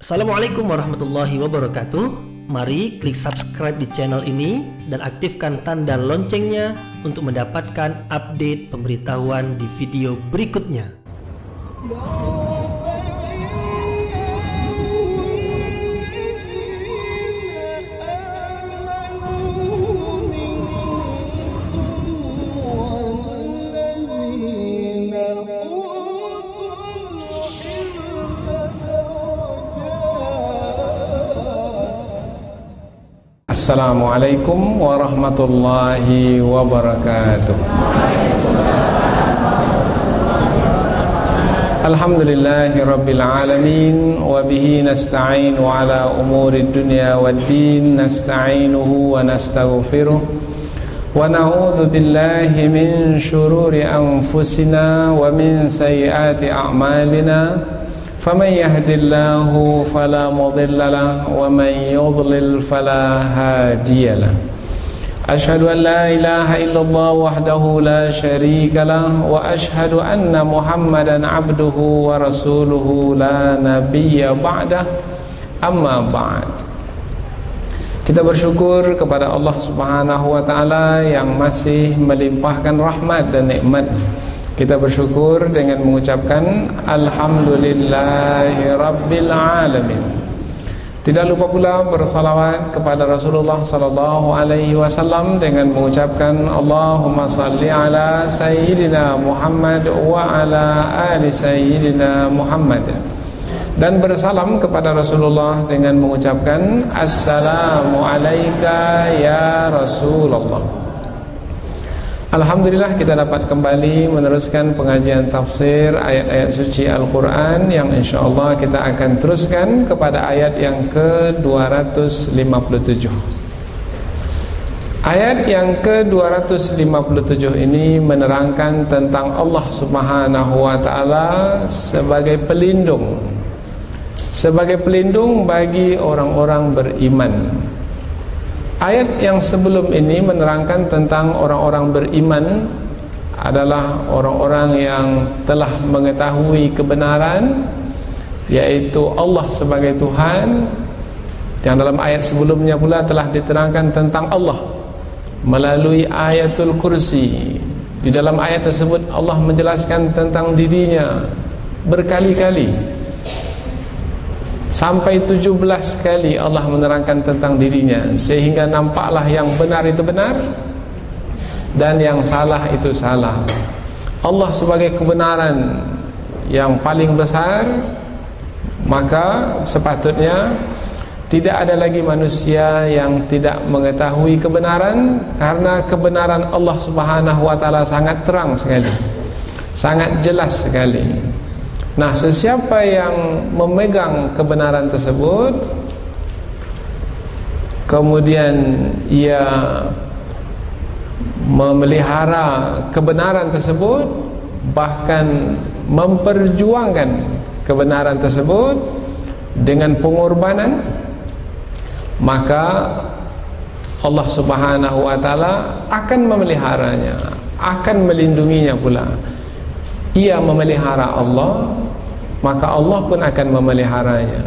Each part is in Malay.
Assalamualaikum warahmatullahi wabarakatuh. Mari klik subscribe di channel ini dan aktifkan tanda loncengnya untuk mendapatkan update pemberitahuan di video berikutnya. Assalamualaikum warahmatullahi wabarakatuh. Alhamdulillahi rabbil alamin, wa bihi nasta'inu ala umuri dunya waddin, nasta'inuhu wa nastaghfiruh wa na'udzu billahi min shururi anfusina wa min sayyiati a'malina. فمن يهد الله فلا مضل له ومن يضلل فلا هادي له أشهد أن لا إله إلا الله وحده لا شريك له وأشهد أن محمدا عبده ورسوله لا نبي بعده أما بعد. Kita bersyukur kepada Allah Subhanahu wa taala yang masih melimpahkan rahmat dan nikmat. Kita bersyukur dengan mengucapkan Alhamdulillahi Rabbil Alamin. Tidak lupa pula bersalawat kepada Rasulullah sallallahu alaihi wasallam dengan mengucapkan Allahumma salli ala Sayyidina Muhammad wa ala ali Sayyidina Muhammad. Dan bersalam kepada Rasulullah dengan mengucapkan Assalamu alayka ya Rasulullah. Alhamdulillah kita dapat kembali meneruskan pengajian tafsir ayat-ayat suci Al-Quran yang insyaAllah kita akan teruskan kepada ayat yang ke-257. Ayat yang ke-257 ini menerangkan tentang Allah Subhanahu wa ta'ala sebagai pelindung bagi orang-orang beriman. Ayat yang sebelum ini menerangkan tentang orang-orang beriman adalah orang-orang yang telah mengetahui kebenaran, yaitu Allah sebagai Tuhan. Yang dalam ayat sebelumnya pula telah diterangkan tentang Allah melalui ayatul kursi. Di dalam ayat tersebut Allah menjelaskan tentang dirinya berkali-kali. Sampai 17 kali Allah menerangkan tentang dirinya, sehingga nampaklah yang benar itu benar dan yang salah itu salah. Allah sebagai kebenaran yang paling besar, maka sepatutnya tidak ada lagi manusia yang tidak mengetahui kebenaran, karena kebenaran Allah Subhanahu wa ta'ala sangat terang sekali, sangat jelas sekali. Nah, sesiapa yang memegang kebenaran tersebut, kemudian ia memelihara kebenaran tersebut, bahkan memperjuangkan kebenaran tersebut dengan pengorbanan, maka Allah Subhanahu wa ta'ala akan memeliharanya, akan melindunginya pula. Ia memelihara Allah, maka Allah pun akan memeliharanya.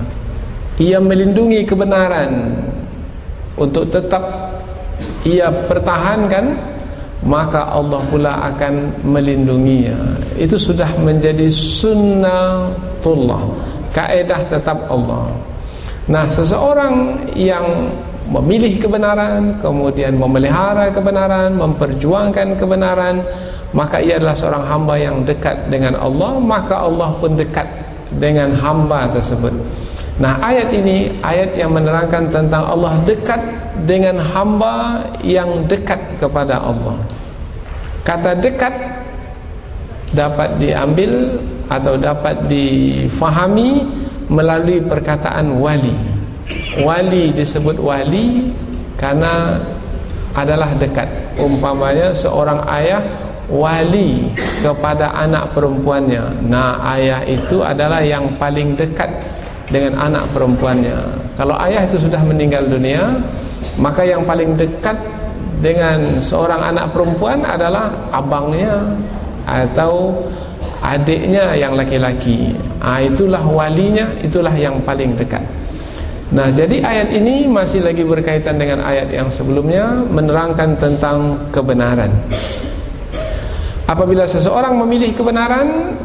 Ia melindungi kebenaran untuk tetap ia pertahankan, maka Allah pula akan melindunginya. Itu sudah menjadi sunnatullah, kaedah tetap Allah. Nah, seseorang yang memilih kebenaran, kemudian memelihara kebenaran, memperjuangkan kebenaran, maka ia adalah seorang hamba yang dekat dengan Allah, maka Allah pun dekat dengan hamba tersebut. Nah, ayat ini ayat yang menerangkan tentang Allah dekat dengan hamba yang dekat kepada Allah. Kata dekat dapat diambil atau dapat difahami melalui perkataan wali. Wali disebut wali karena adalah dekat. Umpamanya seorang ayah wali kepada anak perempuannya. Nah, ayah itu adalah yang paling dekat dengan anak perempuannya. Kalau ayah itu sudah meninggal dunia, maka yang paling dekat dengan seorang anak perempuan adalah abangnya atau adiknya yang laki-laki. Itulah walinya, itulah yang paling dekat. Nah, jadi ayat ini masih lagi berkaitan dengan ayat yang sebelumnya, menerangkan tentang kebenaran. Apabila seseorang memilih kebenaran,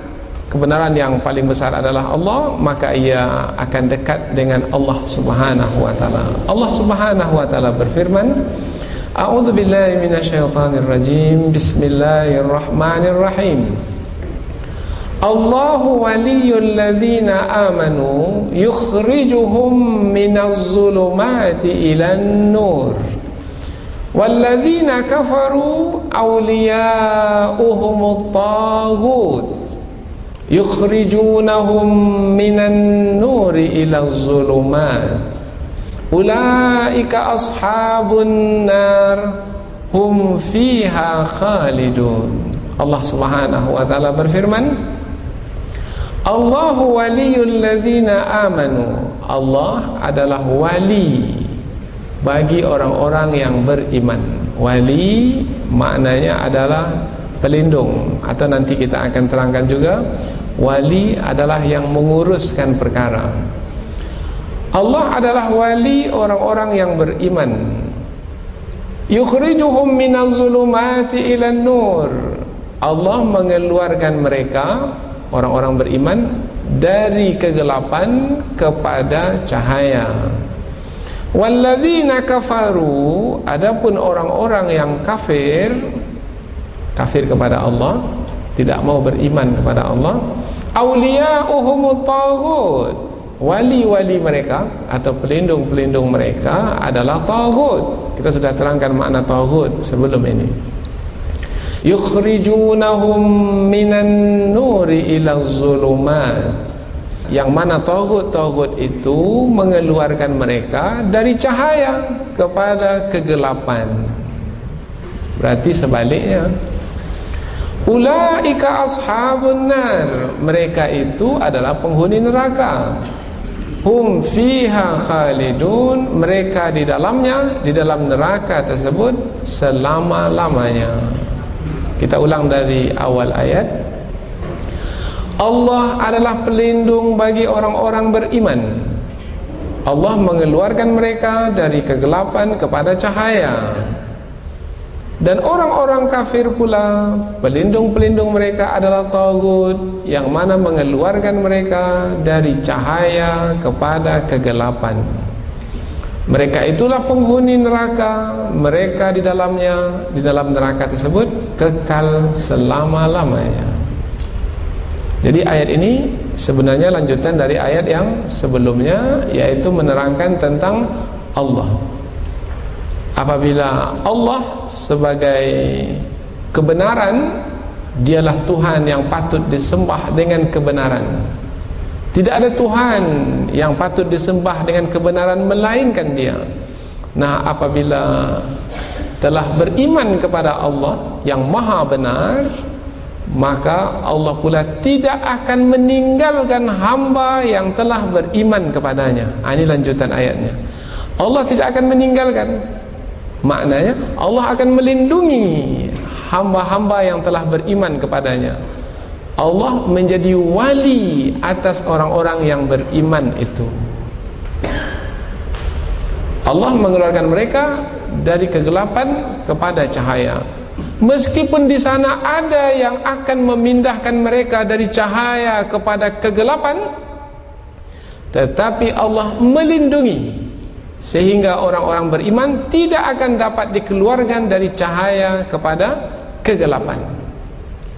kebenaran yang paling besar adalah Allah, maka ia akan dekat dengan Allah Subhanahu wa taala. Allah Subhanahu wa taala berfirman, A'udzu billahi minasyaitonir rajim. Bismillahirrahmanirrahim. Allahu waliyyul ladzina amanu yukhrijuhum minadh dhulumati ilan nur. Walladzina kafaru awliya'uhumut taghut yukhrijunahum minan nuri ilaz zulumat. Ulaika ashabun nar hum fiha khalidun. Allah Subhanahu wa taala berfirman, Allahu waliyul ladzina amanu. Allah adalah wali bagi orang-orang yang beriman. Wali maknanya adalah pelindung, atau nanti kita akan terangkan juga, wali adalah yang menguruskan perkara. Allah adalah wali orang-orang yang beriman. Yukhrijuhum minaz zulumati ilan nur. Allah mengeluarkan mereka, orang-orang beriman, dari kegelapan kepada cahaya. Walladzina kafaru, adapun orang-orang yang kafir kepada Allah, tidak mau beriman kepada Allah, awliya'uhumut taghut, wali-wali mereka atau pelindung-pelindung mereka adalah taghut. Kita sudah terangkan makna taghut sebelum ini. Yukhrijunahum minan nuri ilaz zulumat. Yang mana taghut itu mengeluarkan mereka dari cahaya kepada kegelapan. Berarti sebaliknya, ulaika ashabun nar, mereka itu adalah penghuni neraka. Hum fiha khalidun, mereka di dalamnya, di dalam neraka tersebut selama-lamanya. Kita ulang dari awal ayat. Allah adalah pelindung bagi orang-orang beriman. Allah mengeluarkan mereka dari kegelapan kepada cahaya. Dan orang-orang kafir pula, pelindung-pelindung mereka adalah taghut, yang mana mengeluarkan mereka dari cahaya kepada kegelapan. Mereka itulah penghuni neraka. Mereka di dalamnya, di dalam neraka tersebut kekal selama-lamanya. Jadi ayat ini sebenarnya lanjutan dari ayat yang sebelumnya, yaitu menerangkan tentang Allah. Apabila Allah sebagai kebenaran, dialah Tuhan yang patut disembah dengan kebenaran. Tidak ada Tuhan yang patut disembah dengan kebenaran melainkan Dia. Nah, apabila telah beriman kepada Allah yang maha benar, maka Allah pula tidak akan meninggalkan hamba yang telah beriman kepadanya. Ini lanjutan ayatnya. Allah tidak akan meninggalkan. Maknanya Allah akan melindungi hamba-hamba yang telah beriman kepadanya. Allah menjadi wali atas orang-orang yang beriman itu. Allah mengeluarkan mereka dari kegelapan kepada cahaya. Meskipun di sana ada yang akan memindahkan mereka dari cahaya kepada kegelapan, tetapi Allah melindungi sehingga orang-orang beriman tidak akan dapat dikeluarkan dari cahaya kepada kegelapan.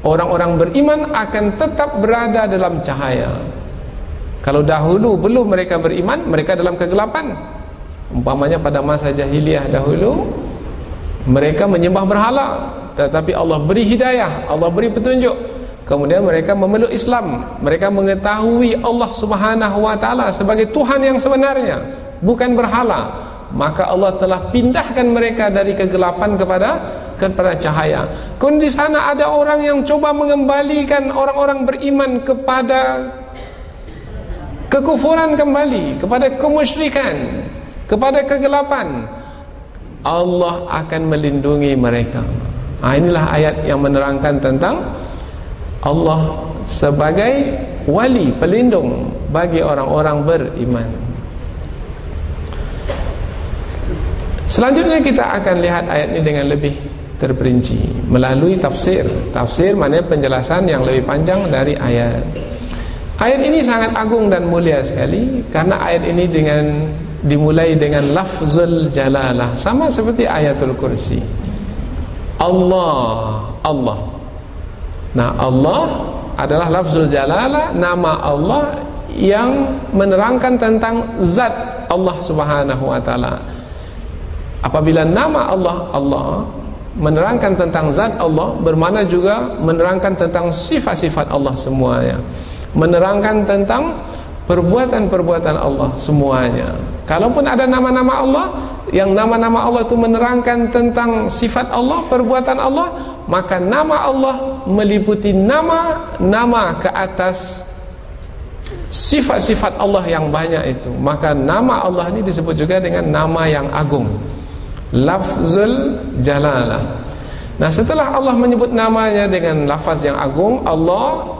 Orang-orang beriman akan tetap berada dalam cahaya. Kalau dahulu belum mereka beriman, mereka dalam kegelapan. Umpamanya pada masa jahiliyah dahulu, mereka menyembah berhala, tetapi Allah beri hidayah, Allah beri petunjuk. Kemudian mereka memeluk Islam, mereka mengetahui Allah Subhanahu wa taala sebagai Tuhan yang sebenarnya, bukan berhala. Maka Allah telah pindahkan mereka dari kegelapan kepada cahaya. Kemudian di sana ada orang yang coba mengembalikan orang-orang beriman kepada kekufuran kembali, kepada kemusyrikan, kepada kegelapan. Allah akan melindungi mereka. Inilah ayat yang menerangkan tentang Allah sebagai wali, pelindung bagi orang-orang beriman. Selanjutnya kita akan lihat ayat ini dengan lebih terperinci melalui tafsir. Tafsir maknanya penjelasan yang lebih panjang dari ayat. Ayat ini sangat agung dan mulia sekali karena ayat ini dimulai dengan lafzul jalalah, sama seperti ayatul kursi. Allah. Nah, Allah adalah lafzul jalalah, nama Allah yang menerangkan tentang zat Allah Subhanahu wa taala. Apabila nama Allah menerangkan tentang zat Allah, bermakna juga menerangkan tentang sifat-sifat Allah semuanya, menerangkan tentang perbuatan-perbuatan Allah semuanya. Kalaupun ada nama-nama Allah, yang nama-nama Allah itu menerangkan tentang sifat Allah, perbuatan Allah, maka nama Allah meliputi nama-nama ke atas sifat-sifat Allah yang banyak itu. Maka nama Allah ini disebut juga dengan nama yang agung, lafzul jalalah. Nah, setelah Allah menyebut namanya dengan lafaz yang agung, Allah,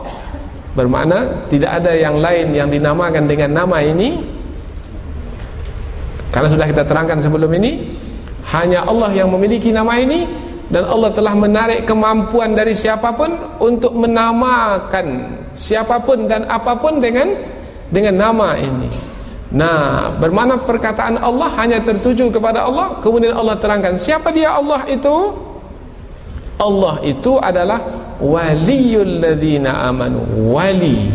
bermakna tidak ada yang lain yang dinamakan dengan nama ini. Karena sudah kita terangkan sebelum ini, hanya Allah yang memiliki nama ini, dan Allah telah menarik kemampuan dari siapapun untuk menamakan siapapun dan apapun dengan nama ini. Nah, bermakna perkataan Allah hanya tertuju kepada Allah. Kemudian Allah terangkan siapa dia Allah itu. Allah itu adalah waliyul ladzina amanu, wali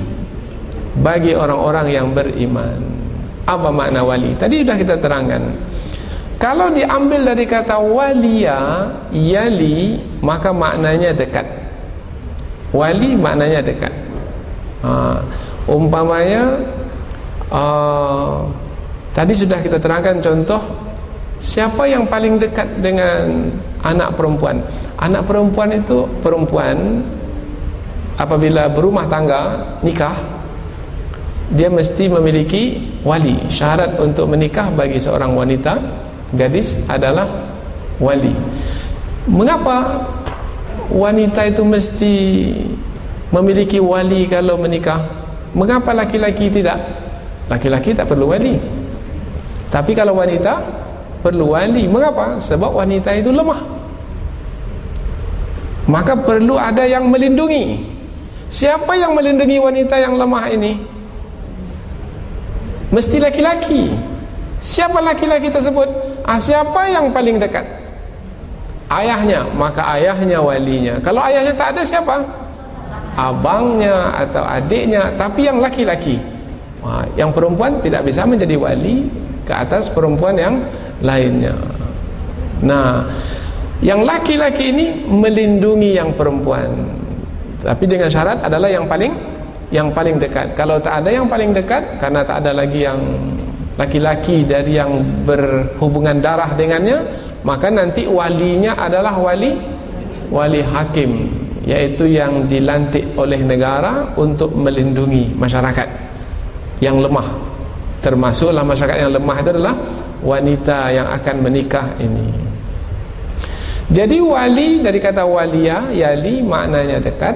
bagi orang-orang yang beriman. Apa makna wali? Tadi sudah kita terangkan. Kalau diambil dari kata waliya, yali, maka maknanya dekat. Wali maknanya dekat. Umpamanya tadi sudah kita terangkan contoh, siapa yang paling dekat dengan anak perempuan? Anak perempuan itu perempuan apabila berumah tangga, nikah, dia mesti memiliki wali. Syarat untuk menikah bagi seorang wanita, gadis, adalah wali. Mengapa wanita itu mesti memiliki wali kalau menikah? Mengapa laki-laki tidak? Laki-laki tak perlu wali, tapi kalau wanita perlu wali. Mengapa? Sebab wanita itu lemah, maka perlu ada yang melindungi. Siapa yang melindungi wanita yang lemah ini? Mesti laki-laki. Siapa laki-laki tersebut? Siapa yang paling dekat? Ayahnya, maka ayahnya walinya. Kalau ayahnya tak ada, siapa? Abangnya atau adiknya, tapi yang laki-laki. Yang perempuan tidak bisa menjadi wali ke atas perempuan yang lainnya. Nah, yang laki-laki ini melindungi yang perempuan, tapi dengan syarat adalah yang paling dekat. Kalau tak ada yang paling dekat, karena tak ada lagi yang laki-laki dari yang berhubungan darah dengannya, maka nanti walinya adalah wali hakim, yaitu yang dilantik oleh negara untuk melindungi masyarakat yang lemah. Termasuklah masyarakat yang lemah itu adalah wanita yang akan menikah ini. Jadi wali, dari kata waliya, yali, maknanya dekat,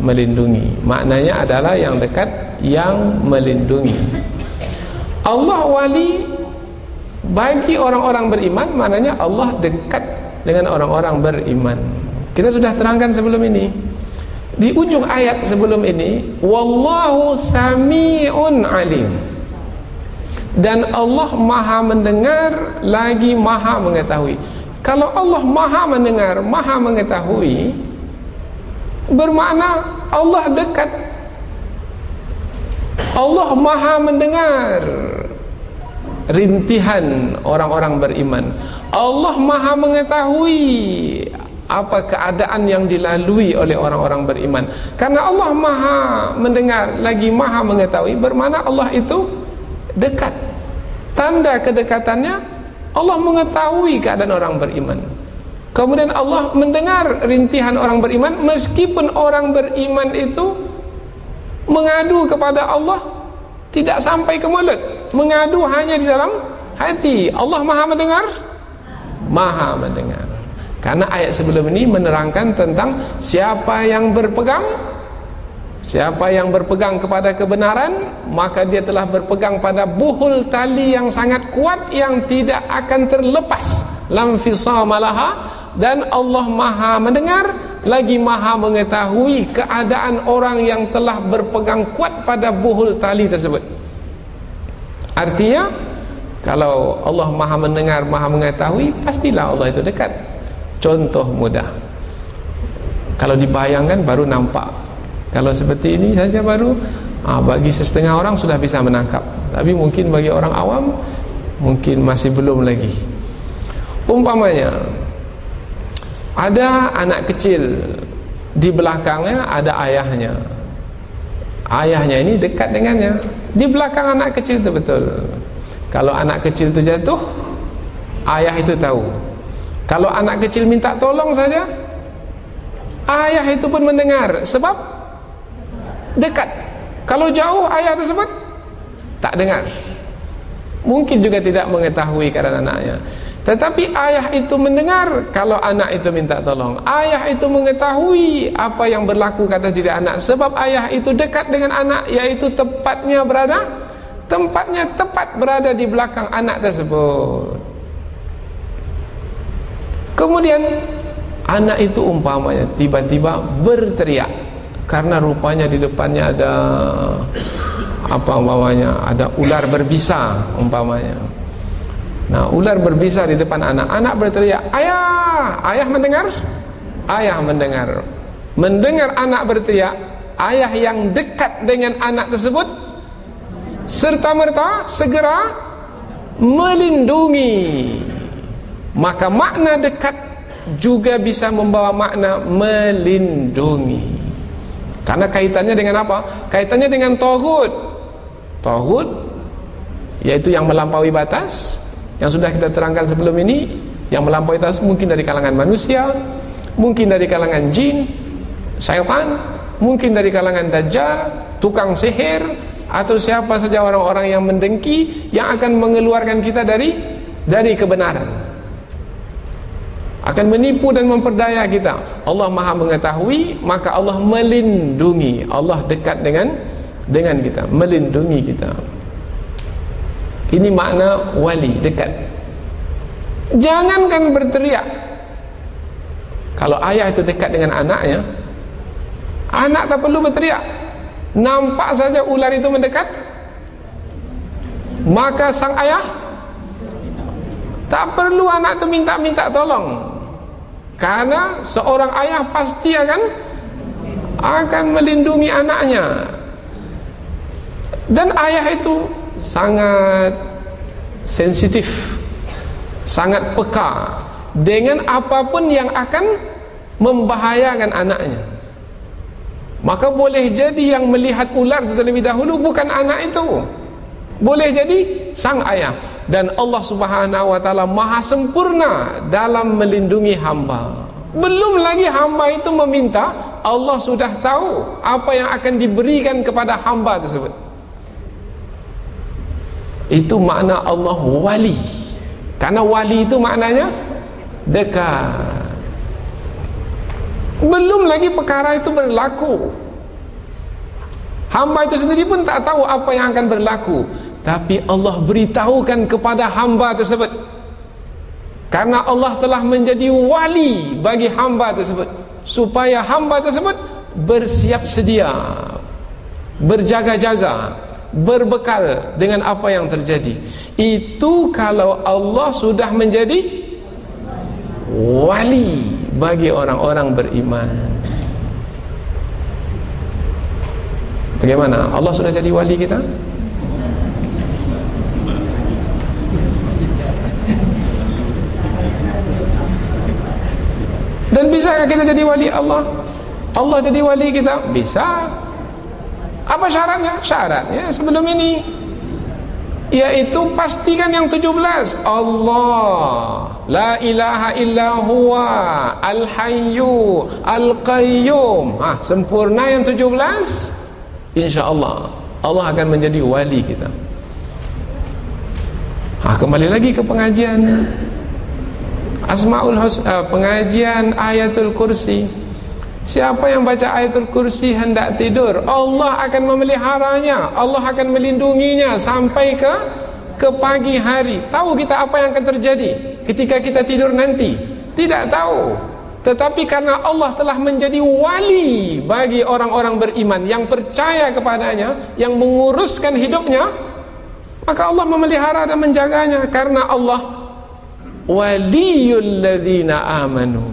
melindungi. Maknanya adalah yang dekat, yang melindungi. Allah wali bagi orang-orang beriman, maknanya Allah dekat dengan orang-orang beriman. Kita sudah terangkan sebelum ini. Di ujung ayat sebelum ini, wallahu sami'un alim, dan Allah maha mendengar lagi maha mengetahui. Kalau Allah maha mendengar, maha mengetahui, bermakna Allah dekat. Allah maha mendengar rintihan orang-orang beriman. Allah maha mengetahui apa keadaan yang dilalui oleh orang-orang beriman. Karena Allah maha mendengar lagi maha mengetahui, bermakna Allah itu dekat. Tanda kedekatannya, Allah mengetahui keadaan orang beriman. Kemudian Allah mendengar rintihan orang beriman, meskipun orang beriman itu mengadu kepada Allah tidak sampai ke mulut, mengadu hanya di dalam hati. Allah maha mendengar, maha mendengar. Karena ayat sebelum ini menerangkan tentang siapa yang berpegang Siapa yang berpegang kepada kebenaran, maka dia telah berpegang pada buhul tali yang sangat kuat yang tidak akan terlepas. Lam fisama laha. Dan Allah Maha mendengar lagi Maha mengetahui keadaan orang yang telah berpegang kuat pada buhul tali tersebut. Artinya, kalau Allah Maha mendengar, Maha mengetahui, pastilah Allah itu dekat. Contoh mudah, kalau dibayangkan baru nampak. Kalau seperti ini saja baru bagi setengah orang sudah bisa menangkap. Tapi mungkin bagi orang awam mungkin masih belum lagi. Umpamanya ada anak kecil, di belakangnya ada ayahnya. Ayahnya ini dekat dengannya. Di belakang anak kecil itu betul. Kalau anak kecil itu jatuh, ayah itu tahu. Kalau anak kecil minta tolong saja, ayah itu pun mendengar, sebab dekat. Kalau jauh, ayah tersebut tak dengar. Mungkin juga tidak mengetahui keadaan anaknya. Tetapi ayah itu mendengar kalau anak itu minta tolong. Ayah itu mengetahui apa yang berlaku kata diri anak, sebab ayah itu dekat dengan anak, yaitu tempatnya tepat berada di belakang anak tersebut. Kemudian anak itu umpamanya tiba-tiba berteriak karena rupanya di depannya ada ada ular berbisa umpamanya. Nah, ular berbisa di depan anak. Anak berteriak, "Ayah!" Ayah mendengar? Ayah mendengar. Mendengar anak berteriak, ayah yang dekat dengan anak tersebut serta-merta segera melindungi. Maka makna dekat juga bisa membawa makna melindungi. Karena kaitannya dengan apa? Kaitannya dengan taghut. Taghut yaitu yang melampaui batas, yang sudah kita terangkan sebelum ini. Yang melampaui batas mungkin dari kalangan manusia, mungkin dari kalangan jin, syaitan, mungkin dari kalangan dajjal, tukang sihir, atau siapa saja orang-orang yang mendengki, yang akan mengeluarkan kita dari kebenaran, akan menipu dan memperdaya kita. Allah Maha mengetahui, maka Allah melindungi. Allah dekat dengan kita, melindungi kita. Ini makna wali, dekat. Jangankan berteriak. Kalau ayah itu dekat dengan anaknya, anak tak perlu berteriak. Nampak saja ular itu mendekat, maka sang ayah tak perlu anak itu minta tolong. Karena seorang ayah pasti akan melindungi anaknya. Dan ayah itu sangat sensitif, sangat peka dengan apapun yang akan membahayakan anaknya. Maka boleh jadi yang melihat ular terlebih dahulu bukan anak itu, boleh jadi sang ayah. Dan Allah Subhanahu wa ta'ala maha sempurna dalam melindungi hamba. Belum lagi hamba itu meminta, Allah sudah tahu apa yang akan diberikan kepada hamba tersebut. Itu makna Allah wali. Karena wali itu maknanya dekat. Belum lagi perkara itu berlaku, hamba itu sendiri pun tak tahu apa yang akan berlaku, tapi Allah beritahukan kepada hamba tersebut. Karena Allah telah menjadi wali bagi hamba tersebut, supaya hamba tersebut bersiap sedia, berjaga-jaga, berbekal dengan apa yang terjadi. Itu kalau Allah sudah menjadi wali bagi orang-orang beriman. Bagaimana? Allah sudah jadi wali kita? Dan bisakah kita jadi wali Allah? Allah jadi wali kita? Bisa. Apa syaratnya? Syaratnya sebelum ini, yaitu pastikan yang 17. Allah la ilaha illa huwa al-hayyu al-qayyum. Sempurna yang 17, InsyaAllah Allah akan menjadi wali kita. Kembali lagi ke pengajian Asmaul Husna, pengajian Ayatul Kursi. Siapa yang baca ayatul kursi hendak tidur, Allah akan memeliharanya, Allah akan melindunginya sampai ke pagi hari. Tahu kita apa yang akan terjadi ketika kita tidur nanti? Tidak tahu. Tetapi karena Allah telah menjadi wali bagi orang-orang beriman yang percaya kepadanya, yang menguruskan hidupnya, maka Allah memelihara dan menjaganya. Karena Allah waliyul ladzina amanu.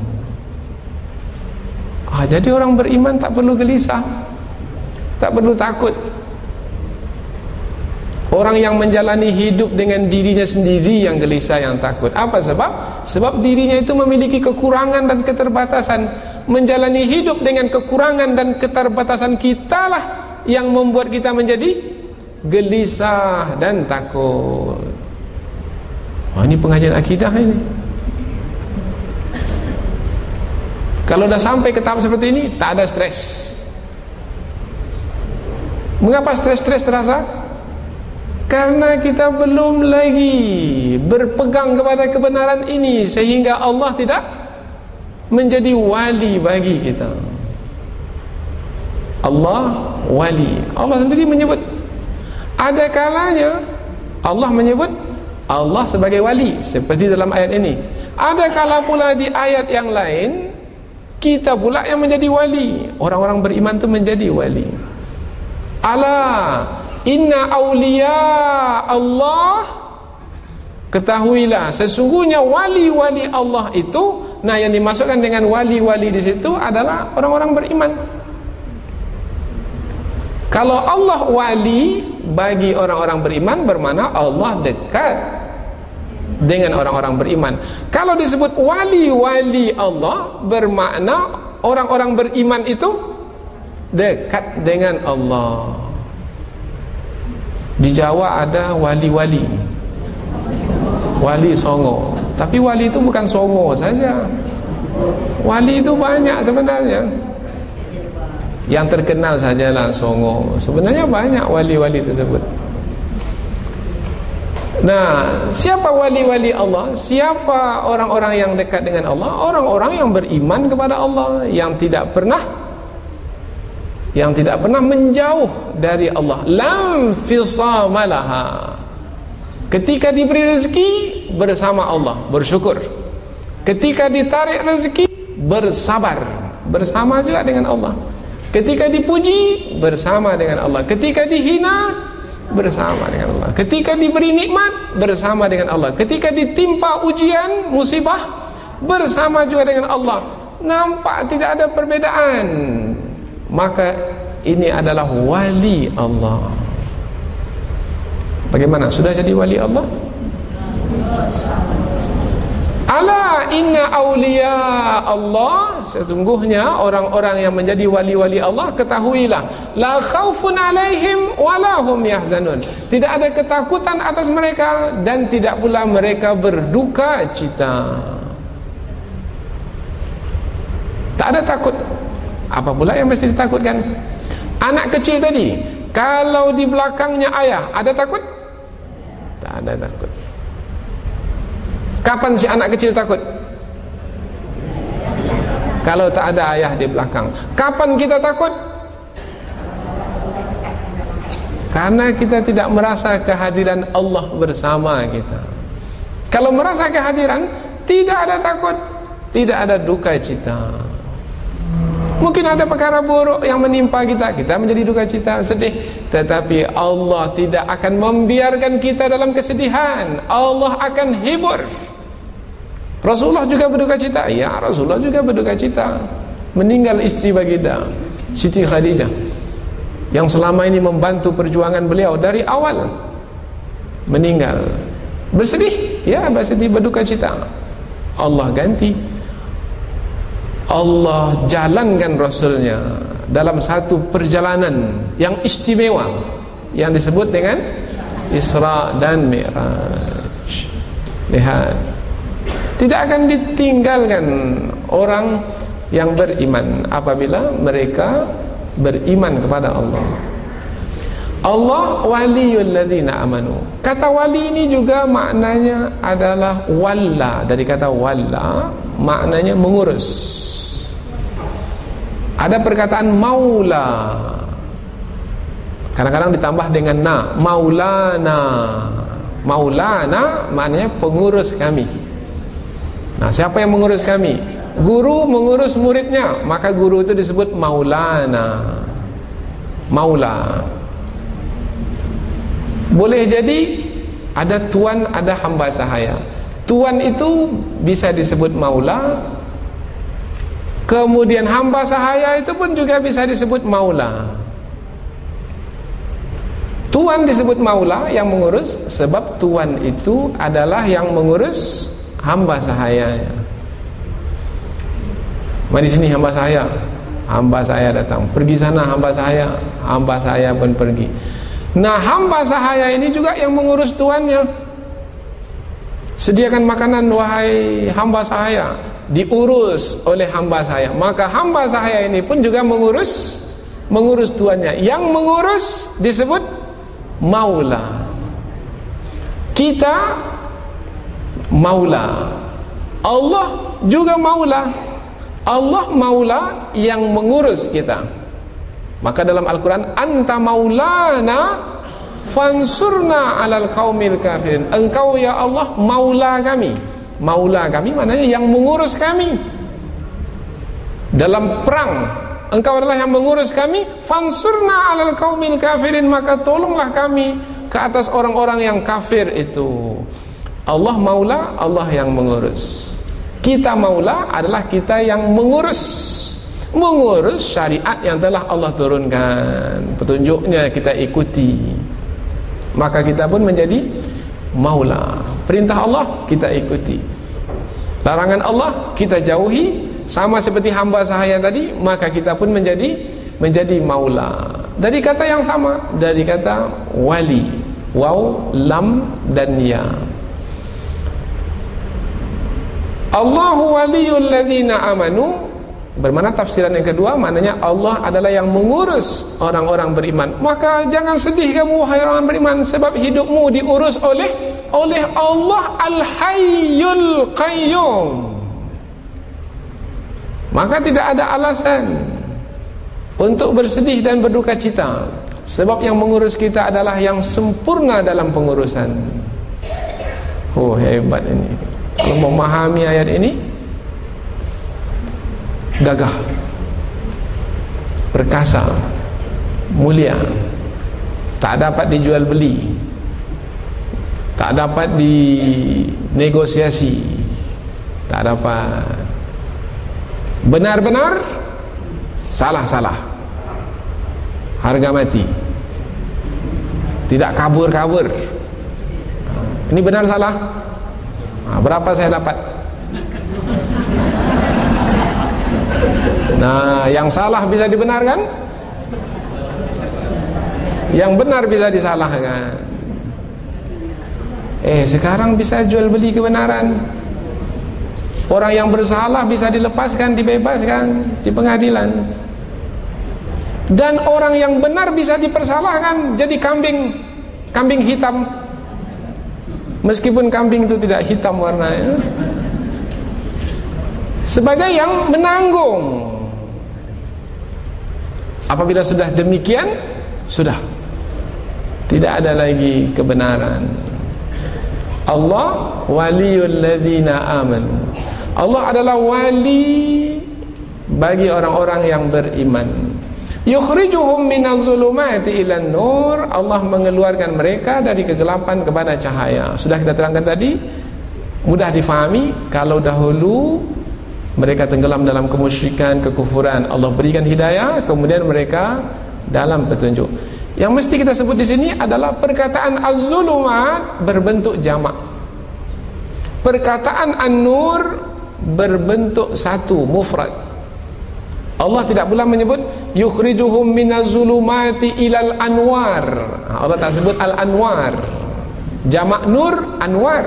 Jadi orang beriman tak perlu gelisah, tak perlu takut. Orang yang menjalani hidup dengan dirinya sendiri yang gelisah, yang takut. Apa sebab? Sebab dirinya itu memiliki kekurangan dan keterbatasan. Menjalani hidup dengan kekurangan dan keterbatasan kitalah yang membuat kita menjadi gelisah dan takut. Ini pengajian akidah ini. Kalau dah sampai ke tahap seperti ini, tak ada stres. Mengapa stres-stres terasa? Karena kita belum lagi berpegang kepada kebenaran ini, sehingga Allah tidak menjadi wali bagi kita. Allah wali. Allah sendiri menyebut. Ada kalanya Allah menyebut Allah sebagai wali, seperti dalam ayat ini. Ada kala pula di ayat yang lain, kita pula yang menjadi wali. Orang-orang beriman itu menjadi wali. Ala inna awliya Allah, ketahuilah sesungguhnya wali-wali Allah itu. Nah, yang dimasukkan dengan wali-wali di situ adalah orang-orang beriman. Kalau Allah wali bagi orang-orang beriman, bermakna Allah dekat dengan orang-orang beriman. Kalau disebut wali-wali Allah, bermakna orang-orang beriman itu dekat dengan Allah. Di Jawa ada wali-wali, wali Songo. Tapi wali itu bukan Songo saja. Wali itu banyak sebenarnya. Yang terkenal sajalah Songo. Sebenarnya banyak wali-wali tersebut. Nah, siapa wali-wali Allah? Siapa orang-orang yang dekat dengan Allah? Orang-orang yang beriman kepada Allah, yang tidak pernah menjauh dari Allah. Lam fisamalaha. Ketika diberi rezeki, bersama Allah, bersyukur. Ketika ditarik rezeki, bersabar, bersama juga dengan Allah. Ketika dipuji, bersama dengan Allah. Ketika dihina, bersama dengan Allah. Ketika diberi nikmat, bersama dengan Allah. Ketika ditimpa ujian, musibah, bersama juga dengan Allah. Nampak tidak ada perbedaan. Maka ini adalah wali Allah. Bagaimana? Sudah jadi wali Allah? Ala inna awliya Allah, sesungguhnya orang-orang yang menjadi wali-wali Allah, ketahuilah, la khaufun alaihim wala hum yahzanun. Tidak ada ketakutan atas mereka dan tidak pula mereka berduka cita. Tak ada takut. Apa pula yang mesti ditakutkan? Anak kecil tadi, kalau di belakangnya ayah, ada takut? Tak ada takut. Kapan si anak kecil takut? Kalau tak ada ayah di belakang. Kapan kita takut? Karena kita tidak merasa kehadiran Allah bersama kita. Kalau merasa kehadiran, tidak ada takut, tidak ada duka cita. Mungkin ada perkara buruk yang menimpa kita, kita menjadi duka cita, sedih. Tetapi Allah tidak akan membiarkan kita dalam kesedihan. Allah akan hibur. Rasulullah juga berduka cita. Ya, Rasulullah juga berduka cita. Meninggal istri baginda Siti Khadijah, yang selama ini membantu perjuangan beliau dari awal, meninggal. Bersedih, ya, bersedih, berduka cita. Allah ganti. Allah jalankan Rasulnya dalam satu perjalanan yang istimewa yang disebut dengan Isra dan Mi'raj. Lihat, tidak akan ditinggalkan orang yang beriman apabila mereka beriman kepada Allah. Allah waliyul ladzina amanu. Kata wali ini juga maknanya adalah walla. Dari kata walla, maknanya mengurus. Ada perkataan maula, kadang-kadang ditambah dengan na, maulana. Maulana maknanya pengurus kami. Nah, siapa yang mengurus kami? Guru mengurus muridnya, maka guru itu disebut maulana. Maula. Boleh jadi ada tuan, ada hamba sahaya. Tuan itu bisa disebut maula, kemudian hamba sahaya itu pun juga bisa disebut maula. Tuan disebut maula yang mengurus, sebab tuan itu adalah yang mengurus hamba sahayanya. Mari sini hamba saya datang, pergi sana hamba saya pun pergi. Nah, hamba sahaya ini juga yang mengurus tuannya. Sediakan makanan wahai hamba sahaya, diurus oleh hamba saya. Maka hamba sahaya ini pun juga mengurus tuannya. Yang mengurus disebut maula. Kita maula, Allah juga maula. Allah maula yang mengurus kita. Maka dalam Al-Quran, anta maulana fansurna alal qaumil kafirin. Engkau ya Allah maula kami. Maula kami maknanya yang mengurus kami dalam perang. Engkau adalah yang mengurus kami. Fansurna alal qaumil kafirin, maka tolonglah kami ke atas orang-orang yang kafir itu. Allah maula, Allah yang mengurus. Kita maula adalah kita yang mengurus syariat yang telah Allah turunkan, petunjuknya kita ikuti, maka kita pun menjadi maula. Perintah Allah kita ikuti, larangan Allah kita jauhi. Sama seperti hamba sahaya tadi, maka kita pun menjadi maula. Dari kata yang sama, dari kata wali, waw, lam, dan ya. Allahu waliyul ladzina amanu, bermana tafsiran yang kedua, maknanya Allah adalah yang mengurus orang-orang beriman. Maka jangan sedih kamu wahai orang beriman, sebab hidupmu diurus oleh Allah Al-Hayyul Qayyum. Maka tidak ada alasan untuk bersedih dan berduka cita, sebab yang mengurus kita adalah yang sempurna dalam pengurusan. Oh, hebat ini. Kalau memahami ayat ini, gagah, perkasa, mulia, tak dapat dijual beli, tak dapat dinegosiasi, tak dapat, benar-benar salah-salah, harga mati, tidak kabur-kabur. Ini benar salah, berapa saya dapat? Nah, yang salah bisa dibenarkan, yang benar bisa disalahkan. Sekarang bisa jual beli kebenaran. Orang yang bersalah bisa dilepaskan, dibebaskan di pengadilan. Dan orang yang benar bisa dipersalahkan jadi kambing hitam. Meskipun kambing itu tidak hitam warnanya, sebagai yang menanggung. Apabila sudah demikian, sudah tidak ada lagi kebenaran. Allah waliyul ladzina amanu. Allah adalah wali bagi orang-orang yang beriman. Yukhrijuhum minaz zulumati ilan nur. Allah mengeluarkan mereka dari kegelapan kepada cahaya. Sudah kita terangkan tadi, mudah difahami. Kalau dahulu mereka tenggelam dalam kemusyrikan, kekufuran, Allah berikan hidayah, kemudian mereka dalam petunjuk. Yang mesti kita sebut di sini adalah perkataan az-zulumat berbentuk jamak. Perkataan an-nur berbentuk satu, mufrad. Allah tidak pula menyebut yukhrijuhum minaz-zulumati ilal anwar. Allah tak sebut al-anwar. Jamak nur, anwar.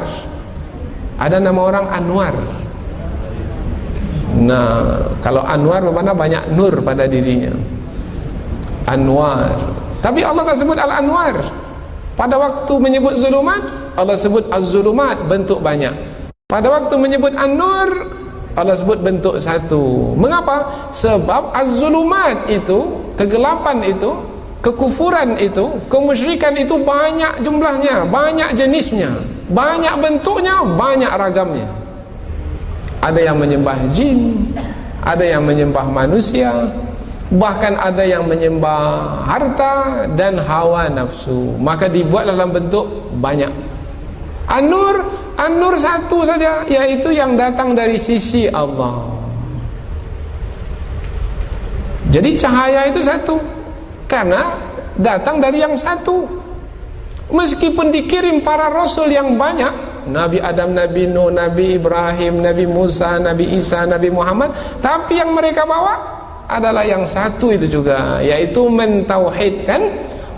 Ada nama orang Anwar. Nah, kalau Anwar bermakna banyak nur pada dirinya. Anwar. Tapi Allah tak sebut al-anwar. Pada waktu menyebut zulumat, Allah sebut az-zulumat, bentuk banyak. Pada waktu menyebut an-nur, Allah sebut bentuk satu. Mengapa? Sebab az-zulumat itu, kegelapan itu, kekufuran itu, kemusyrikan itu banyak jumlahnya, banyak jenisnya, banyak bentuknya, banyak ragamnya. Ada yang menyembah jin, ada yang menyembah manusia, bahkan ada yang menyembah harta dan hawa nafsu. Maka dibuat dalam bentuk banyak. An-Nur satu saja, yaitu yang datang dari sisi Allah. Jadi cahaya itu satu, karena datang dari yang satu. Meskipun dikirim para rasul yang banyak, Nabi Adam, Nabi Nuh, Nabi Ibrahim, Nabi Musa, Nabi Isa, Nabi Muhammad, tapi yang mereka bawa adalah yang satu itu juga, yaitu mentauhidkan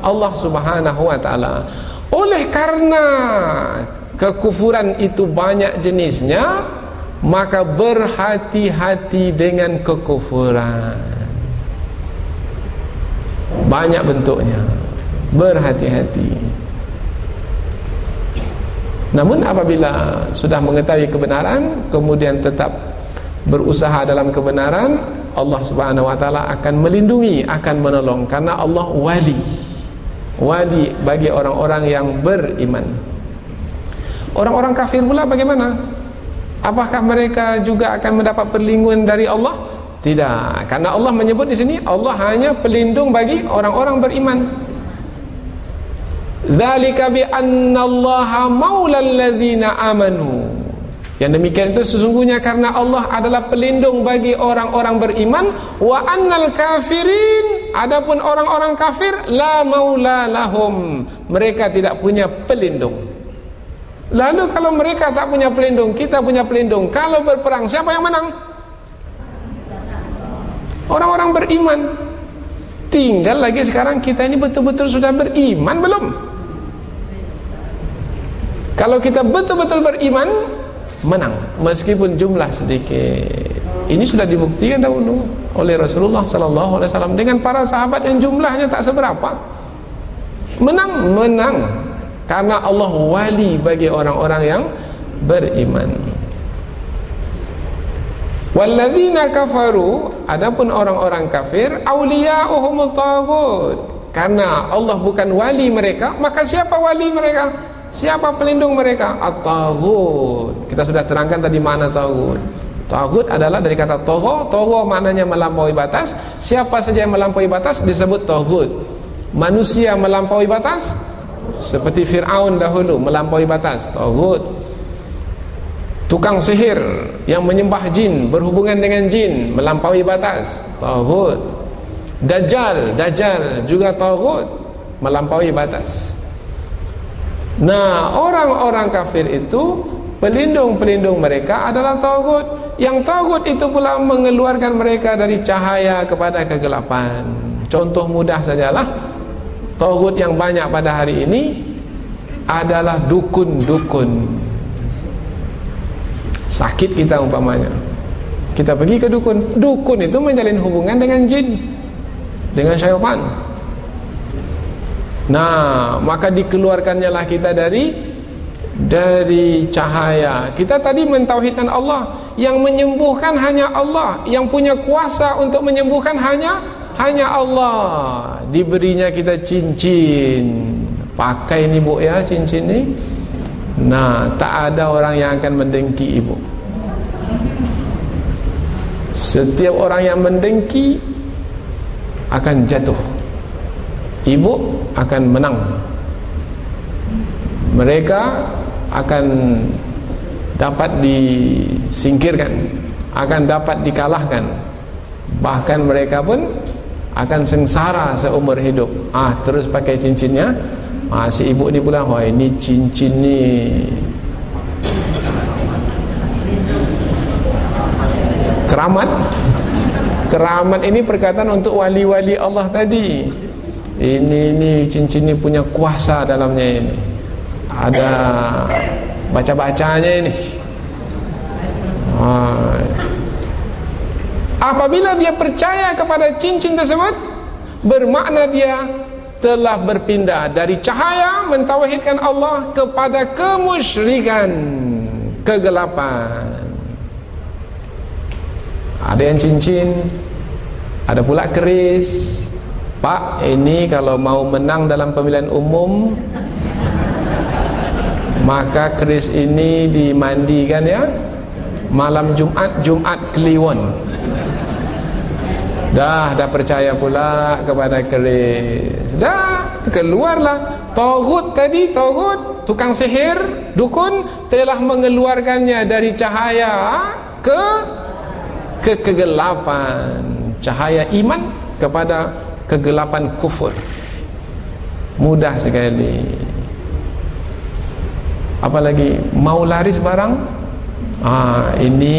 Allah Subhanahu wa taala. Oleh karena kekufuran itu banyak jenisnya, maka berhati-hati dengan kekufuran. Banyak bentuknya, berhati-hati. Namun apabila sudah mengetahui kebenaran, kemudian tetap berusaha dalam kebenaran, Allah Subhanahu wa taala akan melindungi, akan menolong, karena Allah wali bagi orang-orang yang beriman. Orang-orang kafir pula bagaimana? Apakah mereka juga akan mendapat perlindungan dari Allah? Tidak, karena Allah menyebut di sini Allah hanya pelindung bagi orang-orang beriman. Dzalika bi annallaha maulal ladzina amanu. Yang demikian itu sesungguhnya karena Allah adalah pelindung bagi orang-orang beriman. Wa annal kafirin, adapun orang-orang kafir, la maula lahum, mereka tidak punya pelindung. Lalu kalau mereka tak punya pelindung, kita punya pelindung, kalau berperang siapa yang menang? Orang-orang beriman. Tinggal lagi sekarang kita ini betul-betul sudah beriman belum? Kalau kita betul-betul beriman, menang meskipun jumlah sedikit. Ini sudah dibuktikan dahulu oleh Rasulullah sallallahu alaihi wasallam dengan para sahabat yang jumlahnya tak seberapa. Menang karena Allah wali bagi orang-orang yang beriman. Walladzina kafaru, adapun orang-orang kafir, auliya'uhumut taghut. Karena Allah bukan wali mereka, maka siapa wali mereka? Siapa pelindung mereka? At-taghut. Kita sudah terangkan tadi makna taghut. Taghut adalah dari kata tagha. Tagha maknanya melampaui batas. Siapa saja yang melampaui batas disebut taghut. Manusia melampaui batas, seperti Fir'aun dahulu melampaui batas, taghut. Tukang sihir yang menyembah jin, berhubungan dengan jin, melampaui batas, taghut. Dajjal juga taghut, melampaui batas. Nah, orang-orang kafir itu pelindung-pelindung mereka adalah taghut. Yang taghut itu pula mengeluarkan mereka dari cahaya kepada kegelapan. Contoh mudah sajalah, taghut yang banyak pada hari ini adalah dukun-dukun. Sakit kita umpamanya, kita pergi ke dukun. Dukun itu menjalin hubungan dengan jin, dengan syaitan. Nah, maka dikeluarkannya lah kita dari cahaya. Kita tadi mentauhidkan Allah. Yang menyembuhkan hanya Allah, yang punya kuasa untuk menyembuhkan hanya Allah. Diberinya kita cincin, pakai ini bu ya, cincin ini. Nah, tak ada orang yang akan mendengki ibu. Setiap orang yang mendengki akan jatuh, ibu akan menang. Mereka akan dapat disingkirkan, akan dapat dikalahkan. Bahkan mereka pun akan sengsara seumur hidup. Terus pakai cincinnya. Si ibu ni pula, wah ini cincin ni keramat. Keramat ini perkataan untuk wali-wali Allah tadi. Ini cincin ni punya kuasa dalamnya ini. Ada baca-bacanya ini. Apabila dia percaya kepada cincin tersebut, bermakna dia telah berpindah dari cahaya mentauhidkan Allah kepada kemusyrikan, kegelapan. Ada yang cincin, ada pula keris. Pak, ini kalau mau menang dalam pemilihan umum, maka keris ini dimandikan ya, malam Jumat Kliwon. Dah percaya pula kepada keris. Dah keluarlah Taghut tadi, Taghut tukang sihir, dukun telah mengeluarkannya dari cahaya ke kegelapan, cahaya iman kepada kegelapan kufur. Mudah sekali. Apalagi mau laris barang, ini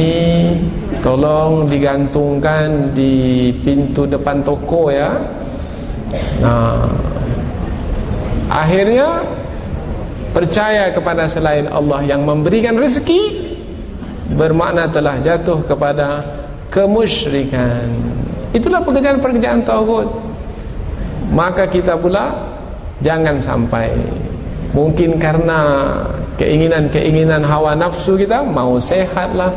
tolong digantungkan di pintu depan toko ya. Akhirnya percaya kepada selain Allah yang memberikan rezeki, bermakna telah jatuh kepada kemusyrikan. Itulah pekerjaan-pekerjaan taghut. Maka kita pula jangan sampai, mungkin karena keinginan hawa nafsu kita, mau sehat lah,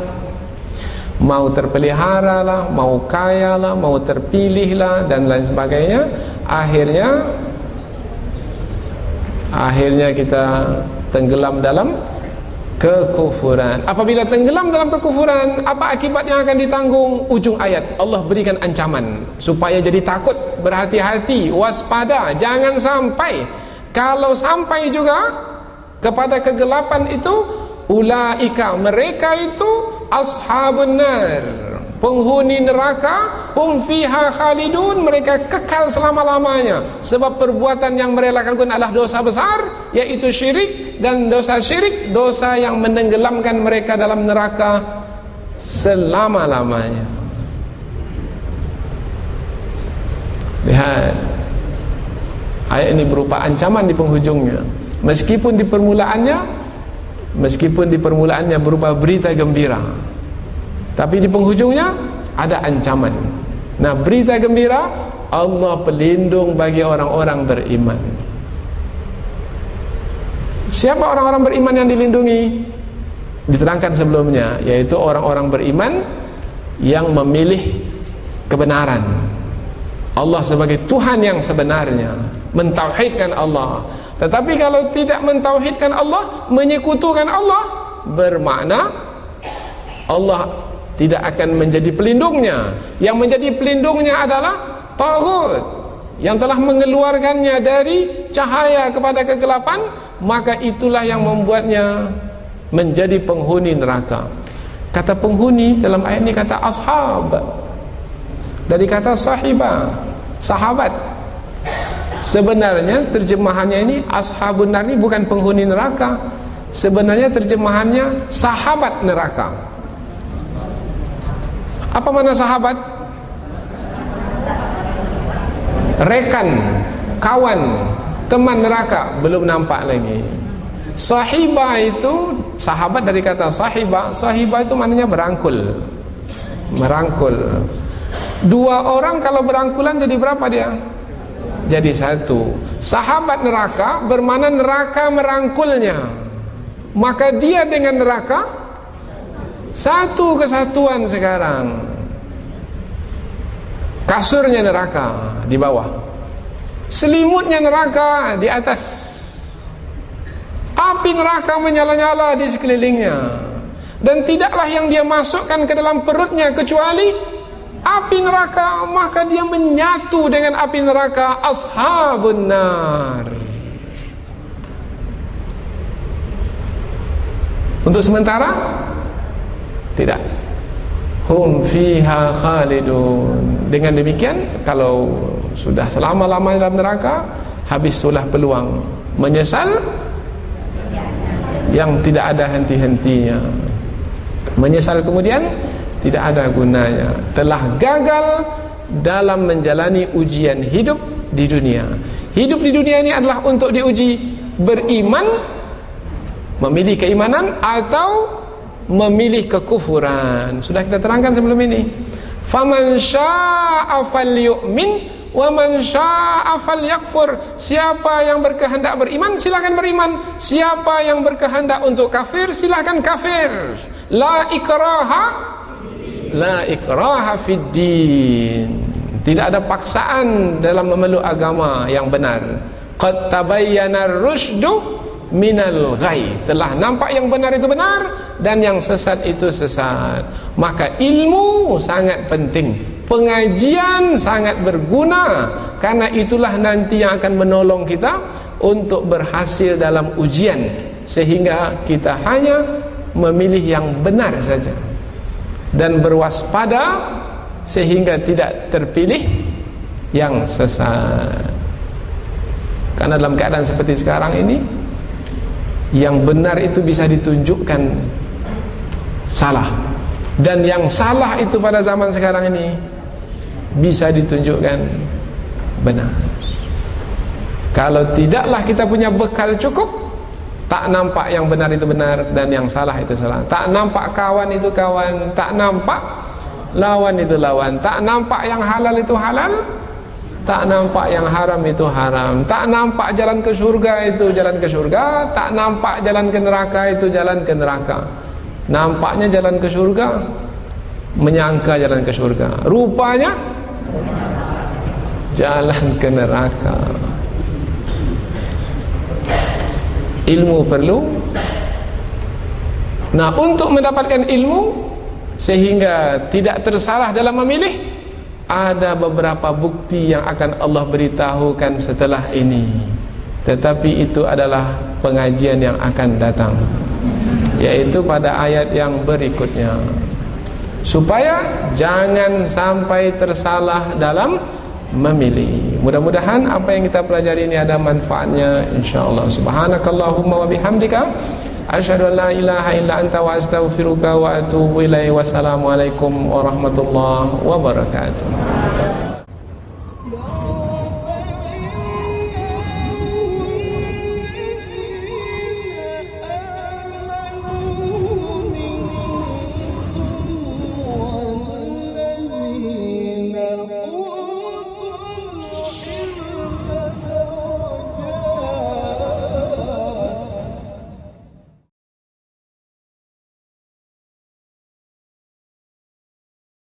mau terpelihara lah, mau kaya lah, mau terpilih lah, dan lain sebagainya. Akhirnya kita tenggelam dalam kekufuran. Apabila tenggelam dalam kekufuran, apa akibat yang akan ditanggung? Ujung ayat Allah berikan ancaman supaya jadi takut, berhati-hati, waspada, jangan sampai. Kalau sampai juga kepada kegelapan itu, ulaika, mereka itu ashabun nar, penghuni neraka, hum fiha khalidun, mereka kekal selama-lamanya. Sebab perbuatan yang mereka lakukan adalah dosa besar, yaitu syirik, dan dosa syirik, dosa yang menenggelamkan mereka dalam neraka selama-lamanya. Lihat, ayat ini berupa ancaman di penghujungnya. Meskipun di permulaannya berupa berita gembira, tapi di penghujungnya ada ancaman. Nah, berita gembira, Allah pelindung bagi orang-orang beriman. Siapa orang-orang beriman yang dilindungi? Diterangkan sebelumnya, yaitu orang-orang beriman yang memilih kebenaran, Allah sebagai Tuhan yang sebenarnya, mentauhidkan Allah. Tetapi kalau tidak mentauhidkan Allah, menyekutukan Allah, bermakna Allah tidak akan menjadi pelindungnya. Yang menjadi pelindungnya adalah taghut yang telah mengeluarkannya dari cahaya kepada kegelapan, maka itulah yang membuatnya menjadi penghuni neraka. Kata penghuni dalam ayat ini kata ashab, dari kata sahibah, sahabat. Sebenarnya terjemahannya ini ashabun nar ini bukan penghuni neraka. Sebenarnya terjemahannya sahabat neraka. Apa makna sahabat? Rekan, kawan, teman neraka, belum nampak lagi. Sahibah itu sahabat dari kata sahibah. Sahibah itu maknanya berangkul. Merangkul. Dua orang kalau berangkulan jadi berapa dia? Jadi satu. Sahabat neraka bermakna neraka merangkulnya, maka dia dengan neraka satu kesatuan sekarang. Kasurnya neraka di bawah, selimutnya neraka di atas, api neraka menyala-nyala di sekelilingnya, dan tidaklah yang dia masukkan ke dalam perutnya kecuali api neraka, maka dia menyatu dengan api neraka. Ashabun nar. Untuk sementara tidak, hum fiha khalidun. Dengan demikian, kalau sudah selama-lamanya dalam neraka, habis sulah peluang menyesal yang tidak ada henti-hentinya. Menyesal kemudian tidak ada gunanya, telah gagal dalam menjalani ujian hidup di dunia. Hidup di dunia ini adalah untuk diuji beriman, memilih keimanan, atau memilih kekufuran. Sudah kita terangkan sebelum ini. Faman syaa'a falyu'min wa man syaa'a falyakfur. Siapa yang berkehendak beriman, silakan beriman. Siapa yang berkehendak untuk kafir, silakan kafir. La ikraha la ikraha fid din. Tidak ada paksaan dalam memeluk agama yang benar. Qad tabayyana ar-rusydu minal ghai. Telah nampak yang benar itu benar dan yang sesat itu sesat. Maka ilmu sangat penting, pengajian sangat berguna, karena itulah nanti yang akan menolong kita untuk berhasil dalam ujian, sehingga kita hanya memilih yang benar saja dan berwaspada sehingga tidak terpilih yang sesat. Karena dalam keadaan seperti sekarang ini, yang benar itu bisa ditunjukkan salah, dan yang salah itu pada zaman sekarang ini bisa ditunjukkan benar. Kalau tidaklah kita punya bekal cukup, tak nampak yang benar itu benar dan yang salah itu salah. Tak nampak kawan itu kawan, tak nampak lawan itu lawan, tak nampak yang halal itu halal, tak nampak yang haram itu haram, tak nampak jalan ke surga itu jalan ke surga, tak nampak jalan ke neraka itu jalan ke neraka. Nampaknya jalan ke surga, menyangka jalan ke surga, rupanya jalan ke neraka. Ilmu perlu. Nah, untuk mendapatkan ilmu sehingga tidak tersalah dalam memilih, ada beberapa bukti yang akan Allah beritahukan setelah ini. Tetapi itu adalah pengajian yang akan datang, yaitu pada ayat yang berikutnya, supaya jangan sampai tersalah dalam memilih. Mudah-mudahan apa yang kita pelajari ini ada manfaatnya, insyaallah. Subhanakallahumma wa bihamdika asyhadu an la ilaha illa anta wa astaghfiruka wa atubu ilaik. Wassalamualaikum warahmatullahi wabarakatuh.